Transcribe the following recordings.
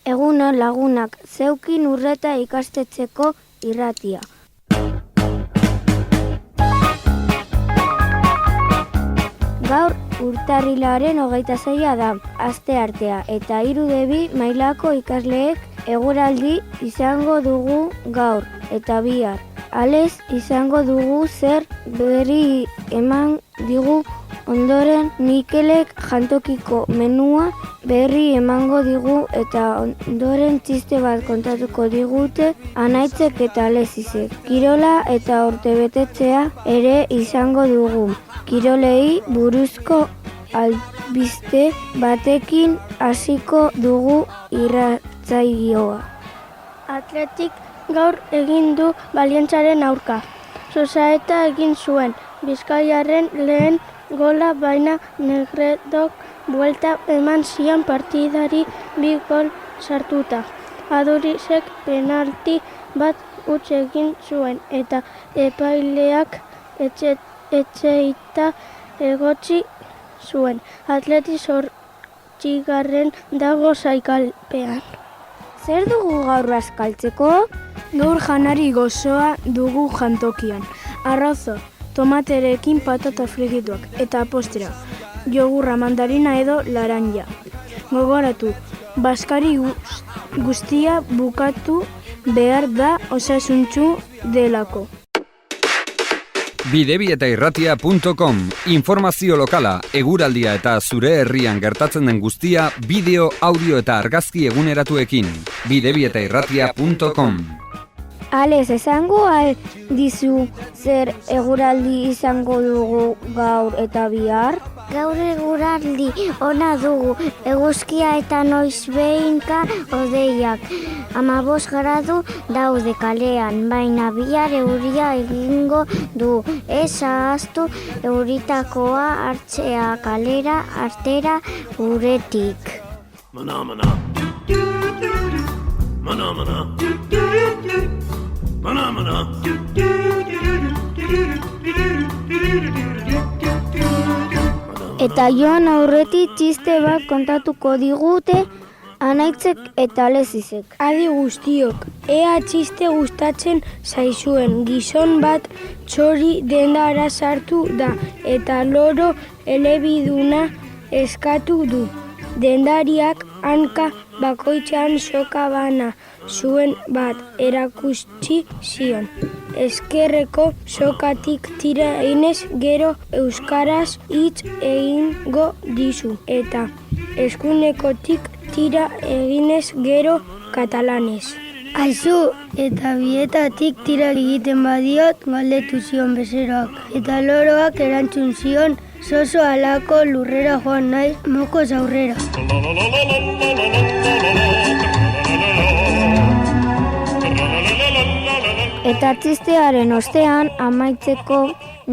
Egunon lagunak, zeukin urreta ikastetxeko irratia. Gaur urtarrilaren 26 da, asteartea, eta 3 mailako ikasleek eguraldi izango dugu gaur eta bihar. Alez izango dugu zer berri eman digu ondoren Mikelek jantokiko menua berri emango digu eta ondoren txiste bat kontatuko digute Anaitzek eta Alexisek. Kirola eta urtebetetzea ere izango dugu. Kirolei buruzko albiste batekin hasiko dugu irratsaioa. Atletik gaur egin du Balientzaren aurka. Sosaeta egin zuen, Bizkaiarren lehen gola, baina Negredok buelta eman zion partidari 2 gol sartuta. Adurizek penalti bat huts egin zuen eta epaileak etxeita egotzi zuen. Atleti 8. dago sailkapean. Zer dugu gaur bazkaltzeko? Gaur janari gozoa dugu jantokian. Arrozo, tomaterekin patata frigituak eta postera, jogurra, mandarina edo laranja. Gogoratu, bazkari guztia bukatu behar da osasuntsu delako. bidebietairratia.com. Informazio lokala, eguraldia eta zure herrian gertatzen den guztia bideo, audio eta argazki eguneratuekin. bidebietairratia.com. Alez, esango dizu zer eguraldi izango dugu gaur eta bihar? Gaur eguraldi ona dugu, eguzkia eta noizbehinka hodeiak. 15 gradu daude kalean, baina bihar euria egingo du. Ez ahaztu euritakoa hartzea kalera artera uretik. Eta joan aurretik txiste bat kontatuko digute Anaitzek eta Alexisek. Adi guztiok, ea txiste gustatzen zaizuen. Gizon bat txori dendara sartu da eta loro elebiduna eskatu du. Dendariak hanka bakoitzean soka bana zuen bat erakutsi zion. Ezkerreko sokatik tira eginez gero euskaraz hitz egingo dizu eta eskuinekotik tira eginez gero katalanez. Aizu, eta bietatik tira egiten badiot galdetu zion bezeroak. Eta loroak erantzun zion, zozo alako lurrera joan naiz mokoz aurrera. Eta txistearen ostean amaitzeko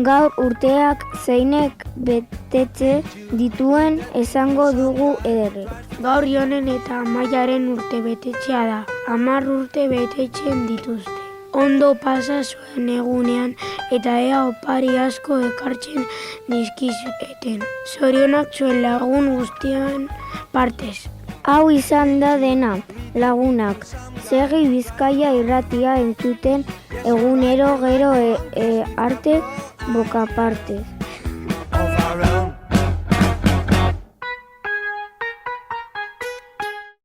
gaur urteak zeinek betetze dituen esango dugu ederre. Gaur Jonen eta Amaiaren urte betetzea da. 10 urte betetzen dituzte. Ondo pasa zuen egunean eta ea opari asko ekartzen dizkizuten. Zorionak zuen lagun guztian partez. Hau izan da dena, lagunak. Segi Bizkaia irratia entzuten egunero gero arte boka partez.